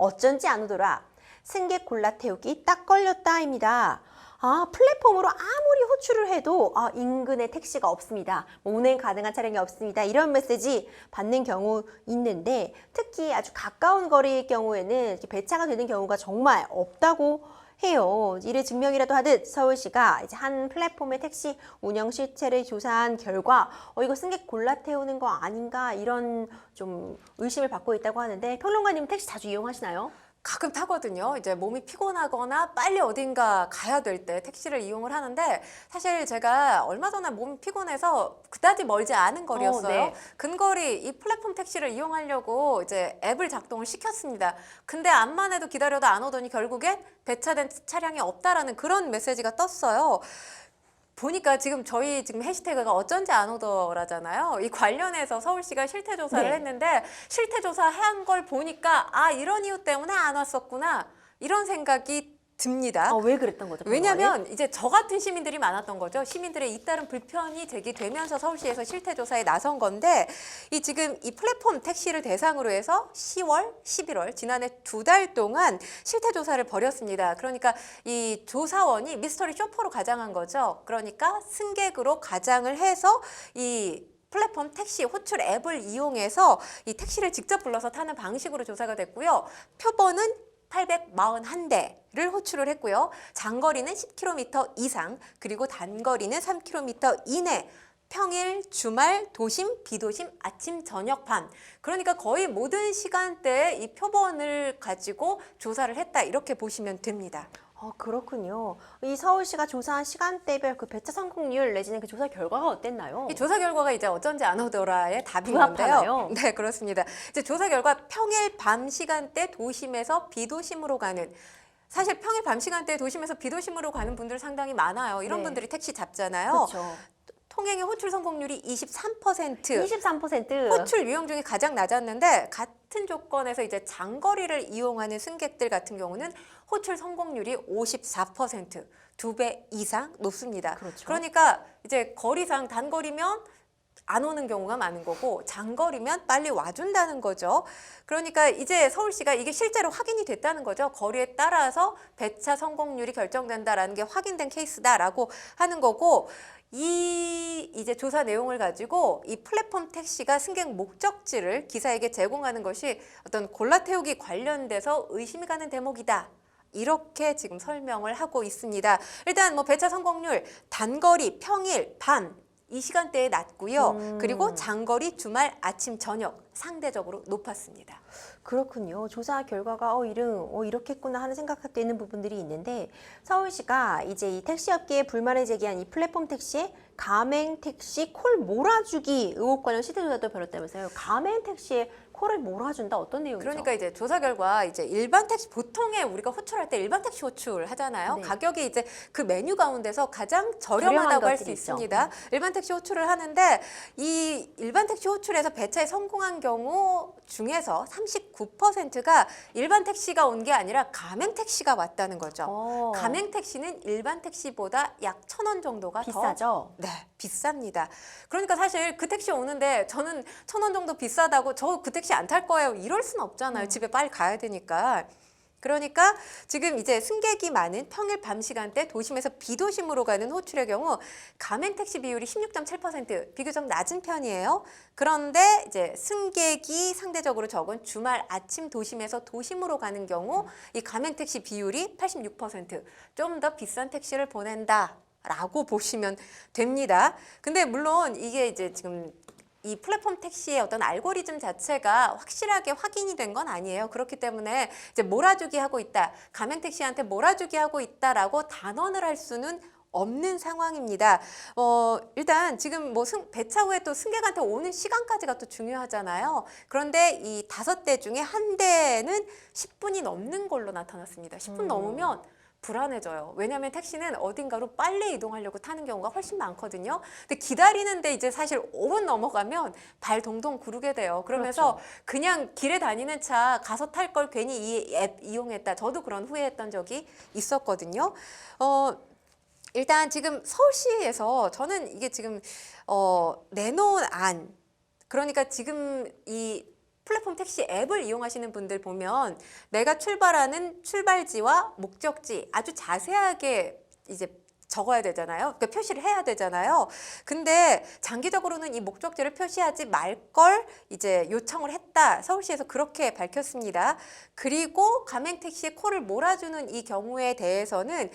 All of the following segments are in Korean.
어쩐지 안 오더라. 승객 골라 태우기 딱 걸렸다입니다. 플랫폼으로 아무리 호출을 해도 인근에 택시가 없습니다. 운행 가능한 차량이 없습니다. 이런 메시지 받는 경우 있는데 특히 아주 가까운 거리의 경우에는 배차가 되는 경우가 정말 없다고 해요. 이를 증명이라도 하듯 서울시가 이제 한 플랫폼의 택시 운영 실체를 조사한 결과 이거 승객 골라 태우는 거 아닌가 이런 좀 의심을 받고 있다고 하는데 평론가님 택시 자주 이용하시나요? 가끔 타거든요. 이제 몸이 피곤하거나 빨리 어딘가 가야 될 때 택시를 이용을 하는데 사실 제가 얼마 전에 몸이 피곤해서 그다지 멀지 않은 거리였어요. 네. 근거리 이 플랫폼 택시를 이용하려고 이제 앱을 작동을 시켰습니다. 근데 암만 해도 기다려도 안 오더니 결국엔 배차된 차량이 없다라는 그런 메시지가 떴어요. 보니까 저희 해시태그가 어쩐지 안 오더라잖아요. 이 관련해서 서울시가 실태조사를 네. 했는데 실태조사 한 걸 보니까 이런 이유 때문에 안 왔었구나 이런 생각이 듭니다. 왜 그랬던 거죠? 왜냐하면 이제 저 같은 시민들이 많았던 거죠. 시민들의 잇따른 불편이 제기되면서 서울시에서 실태조사에 나선 건데 지금 이 플랫폼 택시를 대상으로 해서 10월, 11월 지난해 2달 동안 실태조사를 벌였습니다. 그러니까 이 조사원이 미스터리 쇼퍼로 가장한 거죠. 그러니까 승객으로 가장을 해서 이 플랫폼 택시 호출 앱을 이용해서 이 택시를 직접 불러서 타는 방식으로 조사가 됐고요. 표본은 841대를 호출을 했고요. 장거리는 10km 이상, 그리고 단거리는 3km 이내, 평일, 주말, 도심, 비도심, 아침, 저녁, 밤. 그러니까 거의 모든 시간대에 이 표본을 가지고 조사를 했다 이렇게 보시면 됩니다. 그렇군요. 이 서울시가 조사한 시간대별 그 배차 성공률 내지는 그 조사 결과가 어땠나요? 이 조사 결과가 이제 어쩐지 안 오더라의 답인 부합하나요? 건데요. 네, 그렇습니다. 이제 조사 결과 평일 밤 시간대 도심에서 비도심으로 가는 사실 평일 밤 시간대 도심에서 비도심으로 가는 분들 상당히 많아요. 이런 네. 분들이 택시 잡잖아요. 그렇죠. 통행의 호출 성공률이 23%. 23%. 호출 유형 중에 가장 낮았는데 같은 조건에서 이제 장거리를 이용하는 승객들 같은 경우는 호출 성공률이 54%, 2배 이상 높습니다. 그렇죠. 그러니까 이제 거리상 단거리면 안 오는 경우가 많은 거고 장거리면 빨리 와준다는 거죠. 그러니까 이제 서울시가 이게 실제로 확인이 됐다는 거죠. 거리에 따라서 배차 성공률이 결정된다라는 게 확인된 케이스다라고 하는 거고 이제 조사 내용을 가지고 이 플랫폼 택시가 승객 목적지를 기사에게 제공하는 것이 어떤 골라 태우기 관련돼서 의심이 가는 대목이다. 이렇게 지금 설명을 하고 있습니다. 일단 배차 성공률 단거리, 평일, 밤 이 시간대에 낮고요. 그리고 장거리, 주말, 아침, 저녁 상대적으로 높았습니다. 그렇군요. 조사 결과가 이렇게 했구나 하는 생각할 때 있는 부분들이 있는데 서울시가 이제 이 택시업계에 불만을 제기한 이 플랫폼 택시에 가맹 택시 콜 몰아주기 의혹 관련 실태조사도 벌였다면서요. 가맹 택시에 콜을 몰아준다 어떤 내용이죠? 그러니까 이제 조사 결과 이제 일반 택시 보통에 우리가 호출할 때 일반 택시 호출 하잖아요. 네. 가격이 이제 그 메뉴 가운데서 가장 저렴하다고 할 수 있습니다. 일반 택시 호출을 하는데 이 일반 택시 호출에서 배차에 성공한 경우 중에서 39%가 일반 택시가 온 게 아니라 가맹 택시가 왔다는 거죠. 가맹 택시는 일반 택시보다 약 1,000원 정도가 비싸죠? 네, 비쌉니다. 그러니까 사실 그 택시 오는데 저는 1,000원 정도 비싸다고 저 그 택시 안 탈 거예요. 이럴 순 없잖아요. 집에 빨리 가야 되니까. 그러니까 지금 이제 승객이 많은 평일 밤 시간대 도심에서 비도심으로 가는 호출의 경우 가맹 택시 비율이 16.7% 비교적 낮은 편이에요. 그런데 이제 승객이 상대적으로 적은 주말 아침 도심에서 도심으로 가는 경우 이 가맹 택시 비율이 86%, 좀 더 비싼 택시를 보낸다. 라고 보시면 됩니다. 근데 물론 이게 이제 지금 이 플랫폼 택시의 어떤 알고리즘 자체가 확실하게 확인이 된 건 아니에요. 그렇기 때문에 이제 몰아주기 하고 있다, 가맹 택시한테 몰아주기 하고 있다라고 단언을 할 수는 없는 상황입니다. 일단 지금 배차 후에 또 승객한테 오는 시간까지가 또 중요하잖아요. 그런데 이 5대 중에 한 대는 10분이 넘는 걸로 나타났습니다. 10분 넘으면 불안해져요. 왜냐하면 택시는 어딘가로 빨리 이동하려고 타는 경우가 훨씬 많거든요. 근데 기다리는데 이제 사실 5분 넘어가면 발 동동 구르게 돼요. 그러면서 그렇죠. 그냥 길에 다니는 차 가서 탈 걸 괜히 이 앱 이용했다. 저도 그런 후회했던 적이 있었거든요. 일단 지금 서울시에서 저는 이게 지금 내놓은 안, 그러니까 지금 이 플랫폼 택시 앱을 이용하시는 분들 보면 내가 출발하는 출발지와 목적지 아주 자세하게 이제 적어야 되잖아요. 그러니까 표시를 해야 되잖아요. 근데 장기적으로는 이 목적지를 표시하지 말 걸 이제 요청을 했다. 서울시에서 그렇게 밝혔습니다. 그리고 가맹택시에 콜을 몰아주는 이 경우에 대해서는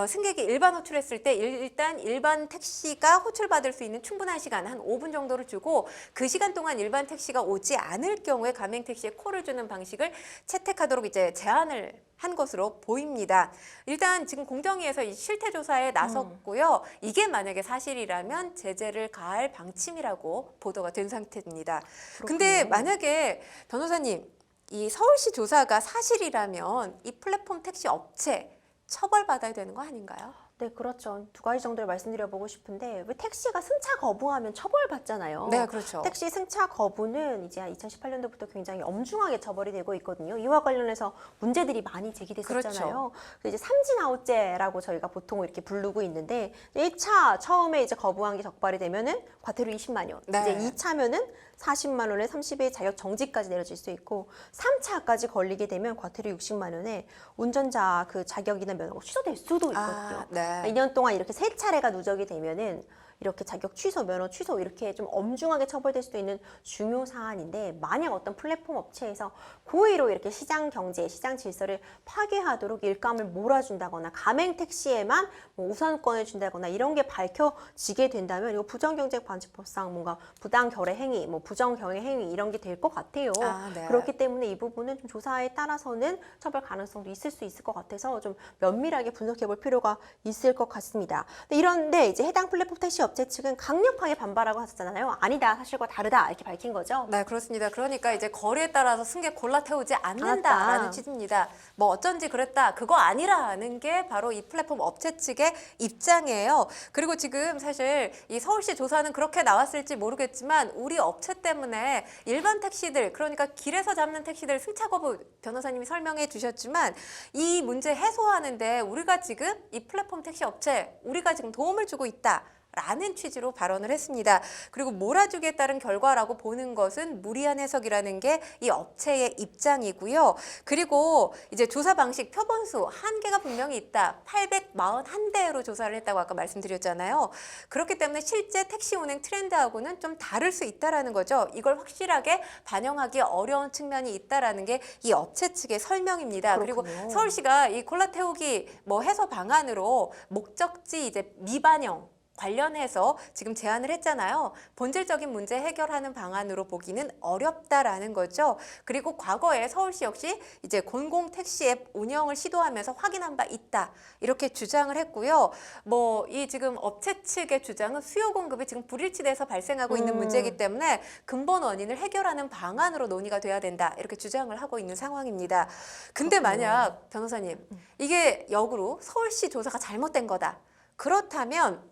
승객이 일반 호출했을 때 일단 일반 택시가 호출받을 수 있는 충분한 시간 한 5분 정도를 주고 그 시간 동안 일반 택시가 오지 않을 경우에 가맹택시에 콜을 주는 방식을 채택하도록 이제 제안을 한 것으로 보입니다. 일단 지금 공정위에서 이 실태 조사에 나섰고요. 이게 만약에 사실이라면 제재를 가할 방침이라고 보도가 된 상태입니다. 근데 만약에 변호사님, 이 서울시 조사가 사실이라면 이 플랫폼 택시 업체 처벌받아야 되는 거 아닌가요? 네, 그렇죠. 두 가지 정도를 말씀드려보고 싶은데 왜 택시가 승차 거부하면 처벌받잖아요. 네, 그렇죠. 택시 승차 거부는 이제 2018년도부터 굉장히 엄중하게 처벌이 되고 있거든요. 이와 관련해서 문제들이 많이 제기됐었잖아요. 그래서 이제 삼진아웃죄라고 저희가 보통 이렇게 부르고 있는데 1차 처음에 이제 거부한 게 적발이 되면은 과태료 20만 원. 네. 이제 2차면은 40만 원에 30일 자격 정지까지 내려질 수 있고 3차까지 걸리게 되면 과태료 60만 원에 운전자 그 자격이나 면허가 취소될 수도 있거든요. 네. 2년 동안 이렇게 3차례가 누적이 되면은 이렇게 자격 취소, 면허 취소 이렇게 좀 엄중하게 처벌될 수도 있는 중요 사안인데 만약 어떤 플랫폼 업체에서 고의로 이렇게 시장 경제, 시장 질서를 파괴하도록 일감을 몰아준다거나 가맹 택시에만 뭐 우선권을 준다거나 이런 게 밝혀지게 된다면 이거 부정경쟁방지법상 뭔가 부당 결의 행위, 뭐 부정 경영 행위 이런 게 될 것 같아요. 네. 그렇기 때문에 이 부분은 좀 조사에 따라서는 처벌 가능성도 있을 수 있을 것 같아서 좀 면밀하게 분석해 볼 필요가 있을 것 같습니다. 이런데 이제 해당 플랫폼 택시 업체 측은 강력하게 반발하고 하셨잖아요. 아니다, 사실과 다르다 이렇게 밝힌 거죠. 네, 그렇습니다. 그러니까 이제 거리에 따라서 승객 골라 태우지 않는다라는 취지입니다. 뭐 어쩐지 그랬다, 그거 아니라는 게 바로 이 플랫폼 업체 측의 입장이에요. 그리고 지금 사실 이 서울시 조사는 그렇게 나왔을지 모르겠지만 우리 업체 때문에 일반 택시들, 그러니까 길에서 잡는 택시들 승차 거부 변호사님이 설명해 주셨지만 이 문제 해소하는데 우리가 지금 이 플랫폼 택시 업체 우리가 지금 도움을 주고 있다. 라는 취지로 발언을 했습니다. 그리고 몰아주기에 따른 결과라고 보는 것은 무리한 해석이라는 게 이 업체의 입장이고요. 그리고 이제 조사 방식 표본수 한계가 분명히 있다. 841대로 조사를 했다고 아까 말씀드렸잖아요. 그렇기 때문에 실제 택시 운행 트렌드하고는 좀 다를 수 있다라는 거죠. 이걸 확실하게 반영하기 어려운 측면이 있다라는 게 이 업체 측의 설명입니다. 그렇군요. 그리고 서울시가 이 콜라 태우기 뭐 해소 방안으로 목적지 이제 미반영 관련해서 지금 제안을 했잖아요. 본질적인 문제 해결하는 방안으로 보기는 어렵다라는 거죠. 그리고 과거에 서울시 역시 이제 공공 택시 앱 운영을 시도하면서 확인한 바 있다. 이렇게 주장을 했고요. 뭐 이 지금 업체 측의 주장은 수요 공급이 지금 불일치돼서 발생하고 있는 문제이기 때문에 근본 원인을 해결하는 방안으로 논의가 돼야 된다. 이렇게 주장을 하고 있는 상황입니다. 근데 만약 변호사님, 이게 역으로 서울시 조사가 잘못된 거다. 그렇다면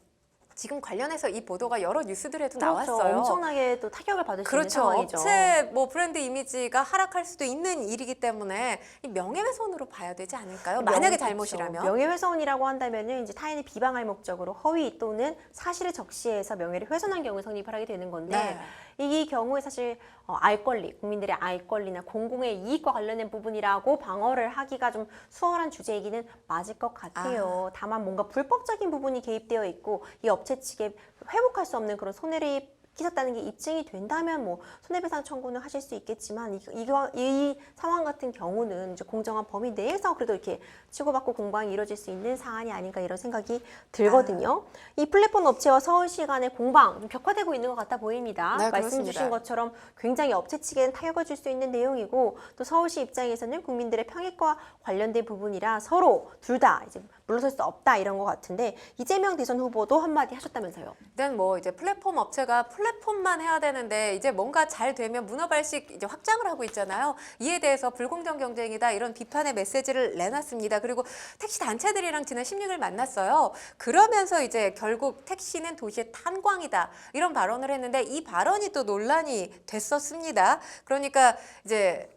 지금 관련해서 이 보도가 여러 뉴스들에도 그렇죠. 나왔어요. 엄청나게 또 타격을 받을 수 있는 그렇죠. 상황이죠. 업체 뭐 브랜드 이미지가 하락할 수도 있는 일이기 때문에 이 명예훼손으로 봐야 되지 않을까요? 만약에 잘못이라면. 명예훼손이라고 한다면은 이제 타인을 비방할 목적으로 허위 또는 사실을 적시해서 명예를 훼손한 경우에 성립을 하게 되는 건데 네. 이 경우에 사실 알 권리, 국민들의 알 권리나 공공의 이익과 관련된 부분이라고 방어를 하기가 좀 수월한 주제이기는 맞을 것 같아요. 다만 뭔가 불법적인 부분이 개입되어 있고 이 업체 측에 회복할 수 없는 그런 손해를 끼쳤다는 게 입증이 된다면 뭐 손해배상 청구는 하실 수 있겠지만 이 상황 같은 경우는 이제 공정한 범위 내에서 그래도 이렇게 치고받고 공방이 이루어질 수 있는 사안이 아닌가 이런 생각이 들거든요. 이 플랫폼 업체와 서울시 간의 공방 좀 격화되고 있는 것 같아 보입니다. 네, 말씀 그렇습니다. 주신 것처럼 굉장히 업체 측에는 타격을 줄 수 있는 내용이고 또 서울시 입장에서는 국민들의 평익과 관련된 부분이라 서로 둘 다 이제 물러설 수 없다 이런 것 같은데 이재명 대선 후보도 한마디 하셨다면서요. 일단 뭐 이제 플랫폼 업체가 플랫폼만 해야 되는데 이제 뭔가 잘 되면 문어발식 이제 확장을 하고 있잖아요. 이에 대해서 불공정 경쟁이다 이런 비판의 메시지를 내놨습니다. 그리고 택시 단체들이랑 지난 16일 만났어요. 그러면서 이제 결국 택시는 도시의 탄광이다 이런 발언을 했는데 이 발언이 또 논란이 됐었습니다. 그러니까 이제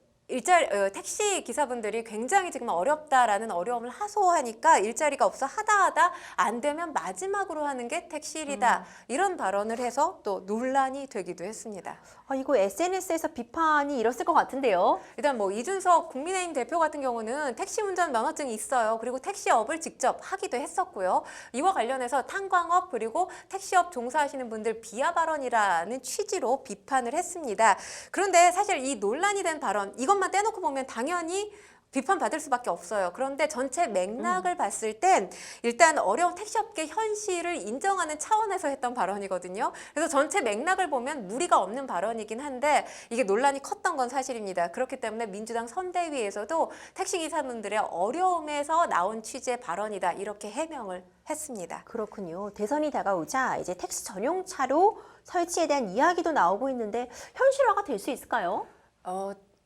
택시 기사분들이 굉장히 지금 어렵다라는 어려움을 하소하니까 일자리가 없어 하다 안 되면 마지막으로 하는 게 택시일이다. 이런 발언을 해서 또 논란이 되기도 했습니다. 이거 SNS에서 비판이 일었을 것 같은데요. 일단 뭐 이준석 국민의힘 대표 같은 경우는 택시 운전 면허증이 있어요. 그리고 택시업을 직접 하기도 했었고요. 이와 관련해서 탄광업 그리고 택시업 종사하시는 분들 비하 발언이라는 취지로 비판을 했습니다. 그런데 사실 이 논란이 된 발언 이것만 떼놓고 보면 당연히 비판받을 수밖에 없어요. 그런데 전체 맥락을 봤을 땐 일단 어려운 택시업계 현실을 인정하는 차원에서 했던 발언이거든요. 그래서 전체 맥락을 보면 무리가 없는 발언이긴 한데 이게 논란이 컸던 건 사실입니다. 그렇기 때문에 민주당 선대위에서도 택시기사분들의 어려움에서 나온 취지의 발언이다 이렇게 해명을 했습니다. 그렇군요. 대선이 다가오자 이제 택시 전용 차로 설치에 대한 이야기도 나오고 있는데 현실화가 될 수 있을까요?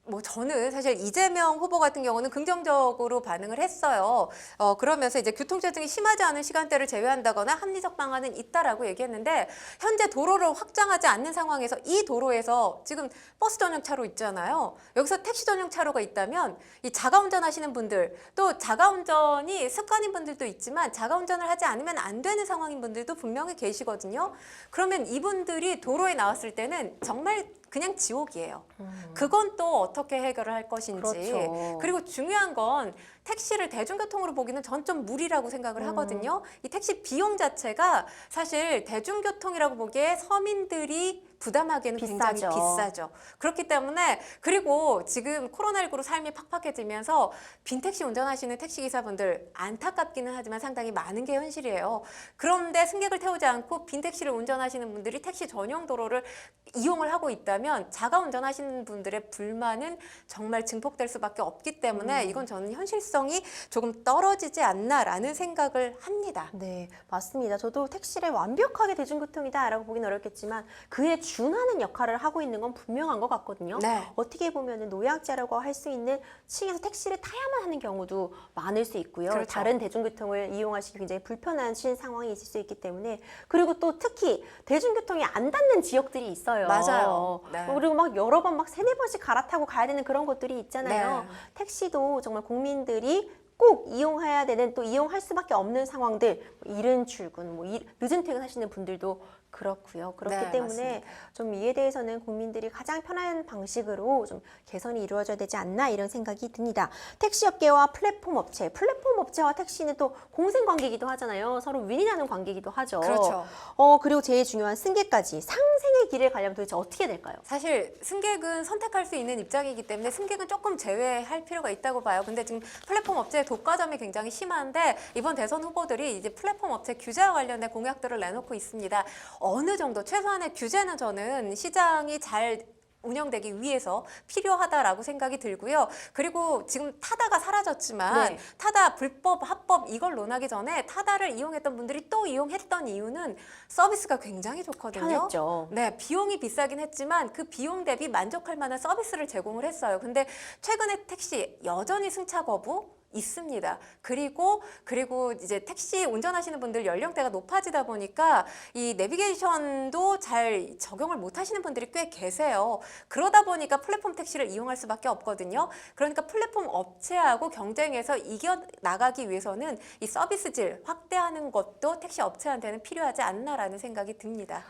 뭐 저는 사실 이재명 후보 같은 경우는 긍정적으로 반응을 했어요. 그러면서 이제 교통체증이 심하지 않은 시간대를 제외한다거나 합리적 방안은 있다라고 얘기했는데 현재 도로를 확장하지 않는 상황에서 이 도로에서 지금 버스 전용 차로 있잖아요. 여기서 택시 전용 차로가 있다면 이 자가운전 하시는 분들 또 자가운전이 습관인 분들도 있지만 자가운전을 하지 않으면 안 되는 상황인 분들도 분명히 계시거든요. 그러면 이분들이 도로에 나왔을 때는 정말 그냥 지옥이에요. 그건 또 어떻게 해결을 할 것인지. 그렇죠. 그리고 중요한 건 택시를 대중교통으로 보기는 전 좀 무리라고 생각을 하거든요. 이 택시 비용 자체가 사실 대중교통이라고 보기에 서민들이 부담하기에는 굉장히 비싸죠. 비싸죠. 그렇기 때문에 그리고 지금 코로나19로 삶이 팍팍해지면서 빈택시 운전하시는 택시기사분들 안타깝기는 하지만 상당히 많은 게 현실이에요. 그런데 승객을 태우지 않고 빈택시를 운전하시는 분들이 택시 전용 도로를 이용을 하고 있다면 자가 운전하시는 분들의 불만은 정말 증폭될 수밖에 없기 때문에 이건 저는 현실성이 조금 떨어지지 않나라는 생각을 합니다. 네, 맞습니다. 저도 택시를 완벽하게 대중교통이다라고 보기는 어렵겠지만 그에 준하는 역할을 하고 있는 건 분명한 것 같거든요. 네. 어떻게 보면 노약자라고 할 수 있는 층에서 택시를 타야만 하는 경우도 많을 수 있고요. 그렇죠. 다른 대중교통을 이용하시기 굉장히 불편하신 상황이 있을 수 있기 때문에 그리고 또 특히 대중교통이 안 닿는 지역들이 있어요. 맞아요. 네. 그리고 막 여러 번 막 세네 번씩 갈아타고 가야 되는 그런 곳들이 있잖아요. 네. 택시도 정말 국민들이 꼭 이용해야 되는 또 이용할 수밖에 없는 상황들 이른 출근, 늦은 퇴근하시는 분들도 그렇고요. 그렇기 네, 때문에 맞습니다. 좀 이에 대해서는 국민들이 가장 편한 방식으로 좀 개선이 이루어져야 되지 않나 이런 생각이 듭니다. 택시업계와 플랫폼 업체와 택시는 또 공생 관계이기도 하잖아요. 서로 윈윈하는 관계이기도 하죠. 그렇죠. 그리고 제일 중요한 승객까지 상생의 길을 가려면 도대체 어떻게 될까요? 사실 승객은 선택할 수 있는 입장이기 때문에 승객은 조금 제외할 필요가 있다고 봐요. 근데 지금 플랫폼 업체의 독과점이 굉장히 심한데 이번 대선 후보들이 이제 플랫폼 업체 규제와 관련된 공약들을 내놓고 있습니다. 어느 정도 최소한의 규제는 저는 시장이 잘 운영되기 위해서 필요하다라고 생각이 들고요. 그리고 지금 타다가 사라졌지만 네. 타다 불법, 합법 이걸 논하기 전에 타다를 이용했던 분들이 또 이용했던 이유는 서비스가 굉장히 좋거든요. 편했죠. 네, 비용이 비싸긴 했지만 그 비용 대비 만족할 만한 서비스를 제공을 했어요. 근데 최근에 택시 여전히 승차 거부 있습니다. 그리고 이제 택시 운전하시는 분들 연령대가 높아지다 보니까 이 내비게이션도 잘 적용을 못 하시는 분들이 꽤 계세요. 그러다 보니까 플랫폼 택시를 이용할 수밖에 없거든요. 그러니까 플랫폼 업체하고 경쟁해서 이겨 나가기 위해서는 이 서비스 질 확대하는 것도 택시 업체한테는 필요하지 않나라는 생각이 듭니다.